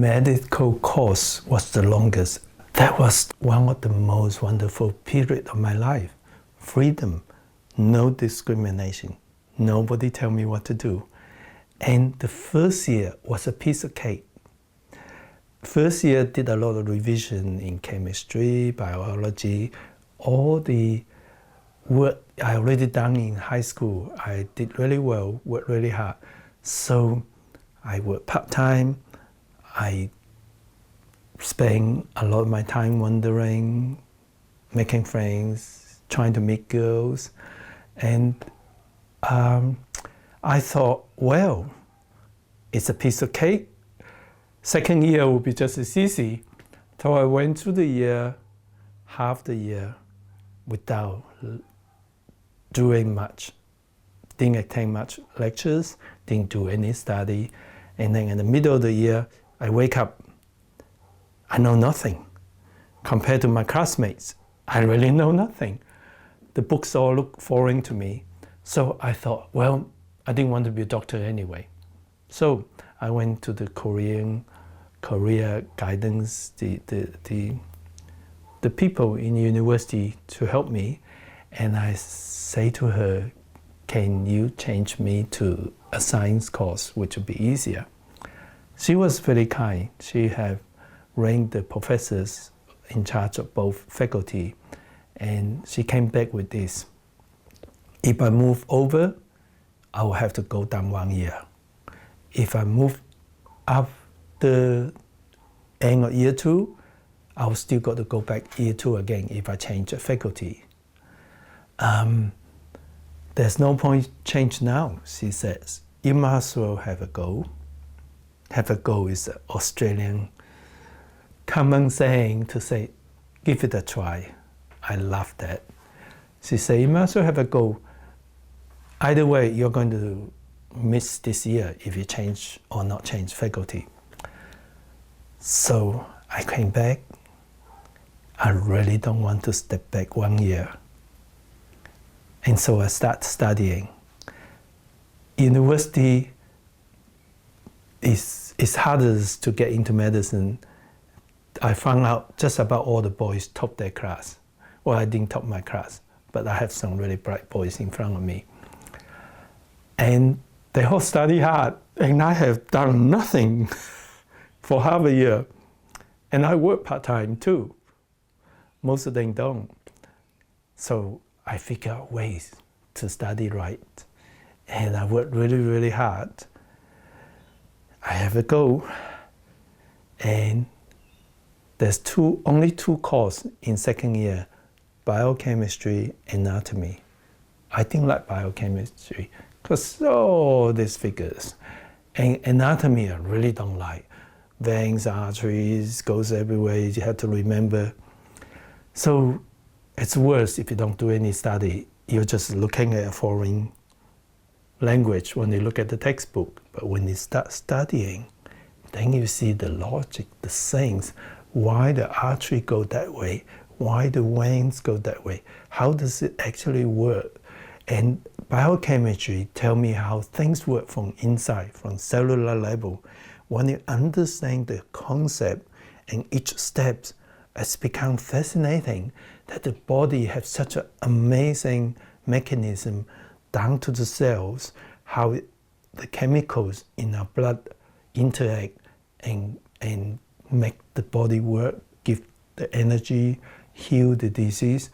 medical course was the longest. That was one of the most wonderful periods of my life. Freedom, no discrimination. Nobody tell me what to do. And the first year was a piece of cake. First year did a lot of revision in chemistry, biology, all the work I already done in high school. I did really well, worked really hard. So I worked part-time. I spent a lot of my time wandering, making friends, trying to meet girls. And I thought, well, it's a piece of cake. Second year will be just as easy. So I went through the year, half the year, without doing much. Didn't attend much lectures, didn't do any study. And then in the middle of the year, I wake up, I know nothing. Compared to my classmates, I really know nothing. The books all look foreign to me. So I thought, well, I didn't want to be a doctor anyway. So I went to the Korean career guidance, the people in university to help me. And I say to her, can you change me to a science course, which would be easier? She was very kind. She had ranked the professors in charge of both faculty. And she came back with this. If I move over, I will have to go down 1 year. If I move up the end of year 2, I will still got to go back year 2 again if I change the faculty. There's no point change now, she says. You must as well have a go. Have a go is an Australian common saying to say, give it a try. I love that. She said, you must as well have a go. Either way, you're going to miss this year if you change or not change faculty. So I came back. I really don't want to step back 1 year. And so I started studying. University is harder to get into medicine. I found out just about all the boys top their class. Well, I didn't top my class, but I have some really bright boys in front of me. And they all study hard, and I have done nothing for half a year. And I work part-time too. Most of them don't. So I figure out ways to study right. And I work really, really hard. I have a goal. And there's only two courses in second year, biochemistry, anatomy. I didn't like biochemistry because all these figures. And anatomy I really don't like. Veins, arteries, goes everywhere, you have to remember. So it's worse if you don't do any study. You're just looking at a foreign language when you look at the textbook. But when you start studying, then you see the logic, the things, why the artery go that way, why the veins go that way, how does it actually work? And biochemistry tell me how things work from inside, from cellular level. When you understand the concept and each step, it's become fascinating that the body has such an amazing mechanism down to the cells, how the chemicals in our blood interact and make the body work, give the energy, heal the disease.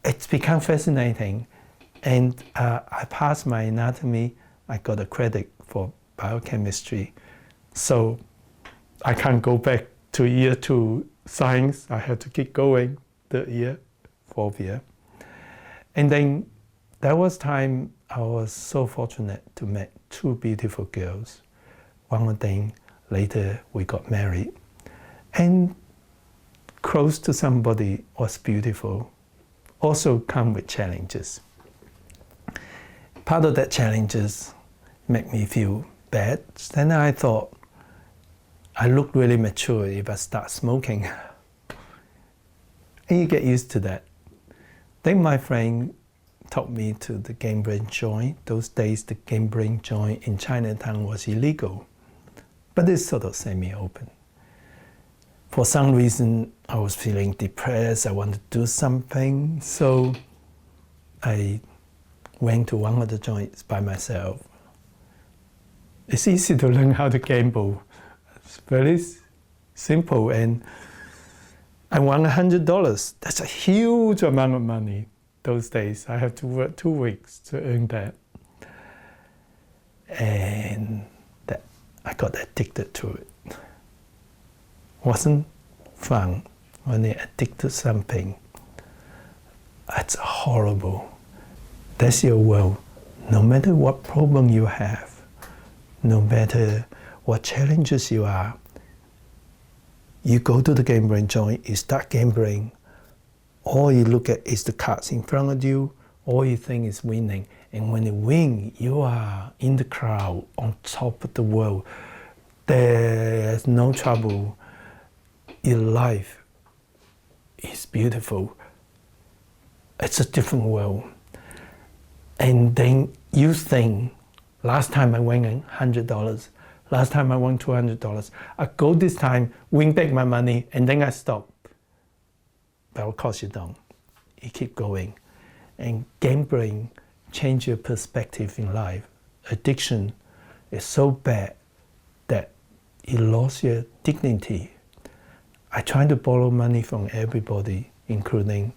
It's become fascinating. And I passed my anatomy. I got a credit for biochemistry. So I can't go back to year 2 science. I have to keep going, 3rd year, 4th year. And then there was time I was so fortunate to meet 2 beautiful girls. One of them, later we got married. And close to somebody was beautiful. Also come with challenges. Part of that challenges make me feel bad. Then I thought, I look really mature if I start smoking. And you get used to that. Then my friend took me to the gambling joint. Those days the gambling joint in Chinatown was illegal. but it's sort of semi-open. For some reason, I was feeling depressed. I wanted to do something, so I went to one of the joints by myself. It's easy to learn how to gamble. It's very simple, and I won $100. That's a huge amount of money those days. I have to work 2 weeks to earn that. And I got addicted to it. Wasn't fun when you're addicted to something. It's horrible. That's your world. No matter what problem you have, no matter what challenges you are, you go to the gambling joint, you start gambling, all you look at is the cards in front of you, all you think is winning. And when you win, you are in the crowd, on top of the world. There's no trouble. Your life is beautiful. It's a different world. And then you think, last time I won $100, last time I won $200, I go this time, win back my money, and then I stop. But of course you don't. You keep going. And gambling changes your perspective in life. Addiction is so bad that you lost your dignity. I tried to borrow money from everybody, including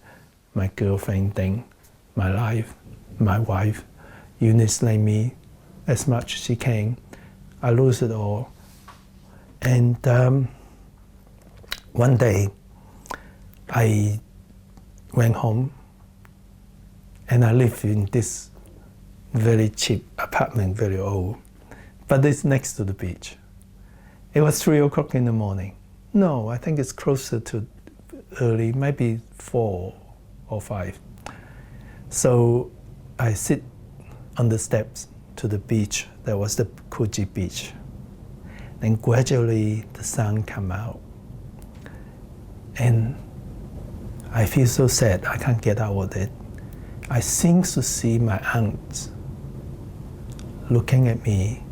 my girlfriend then, my life, my wife. Eunice lent me as much as she can. I lose it all. And one day, I went home and I lived in this very cheap apartment, very old, but it's next to the beach. It was 3 o'clock in the morning. No, I think it's closer to early, maybe 4 or 5. So I sit on the steps to the beach. There was the Coogee Beach. Then gradually the sun came out. And I feel so sad, I can't get out of it. I seem to see my aunt looking at me.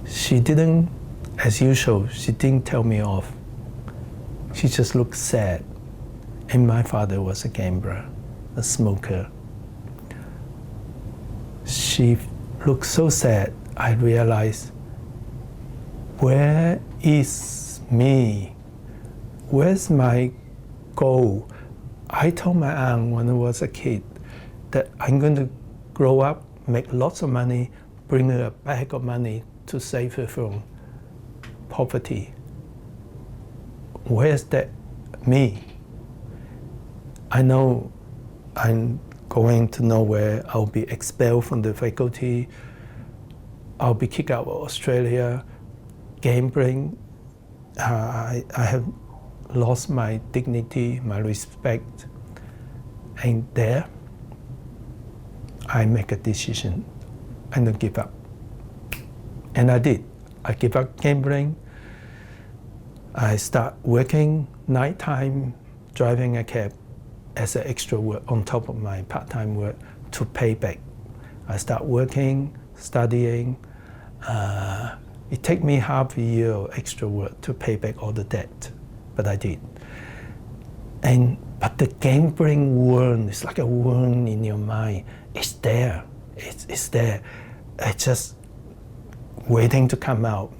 She didn't, as usual, she didn't tell me off. She just looked sad. And my father was a gambler, a smoker. She looked so sad, I realized, where is me? Where's my goal? I told my aunt when I was a kid that I'm going to grow up, make lots of money, bring her a bag of money to save her from poverty. Where's that me? I know I'm going to nowhere. I'll be expelled from the faculty. I'll be kicked out of Australia. Gambling. I have lost my dignity, my respect. And there, I make a decision and then give up. And I did. I give up gambling. I start working nighttime, driving a cab as an extra work on top of my part-time work to pay back. I start working, studying. It took me half a year of extra work to pay back all the debt, but I did. But the gambling worm is like a worm in your mind. It's there. It's there. It's just waiting to come out.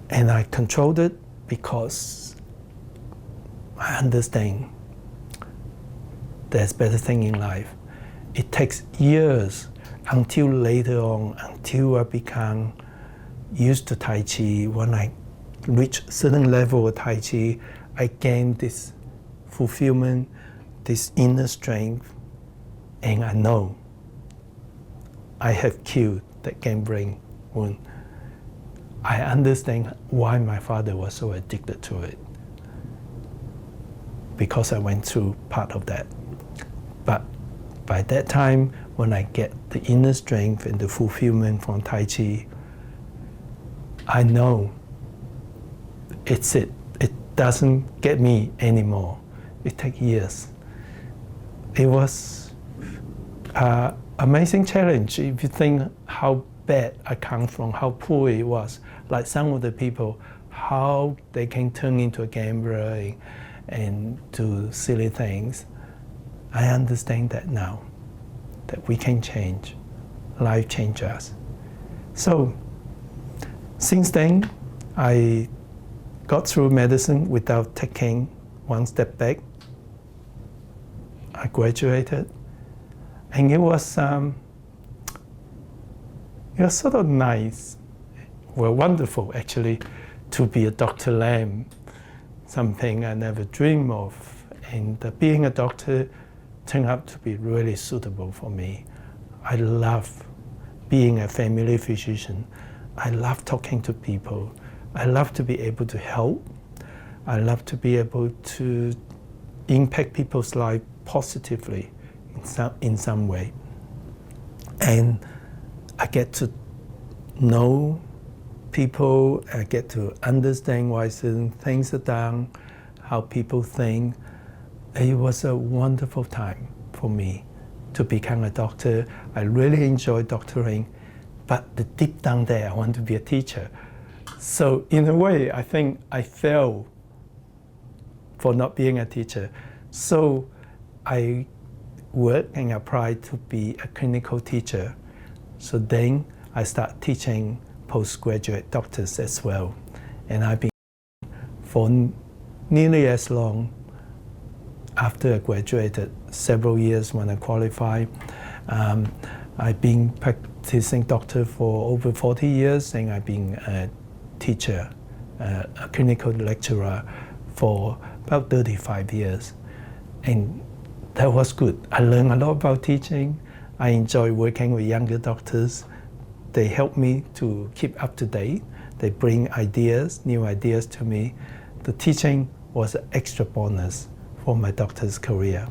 And I controlled it because I understand there's better thing in life. It takes years until later on, until I become used to Tai Chi. When I reach certain level of Tai Chi, I gain this fulfillment, this inner strength, and I know I have killed that gambling wound. I understand why my father was so addicted to it, because I went through part of that. But by that time, when I get the inner strength and the fulfillment from Tai Chi, I know it's it. It doesn't get me anymore. It takes years. It was an amazing challenge if you think how bad I come from, how poor it was. Like some of the people, how they can turn into a gambler and do silly things. I understand that now, that we can change. Life changes us. So, since then, I got through medicine without taking one step back. I graduated, and it was sort of nice, well, wonderful actually, to be a Dr. Lam, something I never dreamed of. And being a doctor turned out to be really suitable for me. I love being a family physician. I love talking to people. I love to be able to help. I love to be able to impact people's life positively in some way. And I get to know people, I get to understand why certain things are done, how people think. It was a wonderful time for me to become a doctor. I really enjoyed doctoring, but deep down there, I want to be a teacher. So in a way, I think I failed for not being a teacher. So I worked and applied to be a clinical teacher. So then I started teaching postgraduate doctors as well. And I've been for nearly as long after I graduated, several years when I qualified. I've been practicing doctor for over 40 years, and I've been a teacher, a clinical lecturer for about 35 years. And that was good. I learned a lot about teaching. I enjoy working with younger doctors. They help me to keep up to date. They bring ideas, new ideas to me. The teaching was an extra bonus for my doctor's career.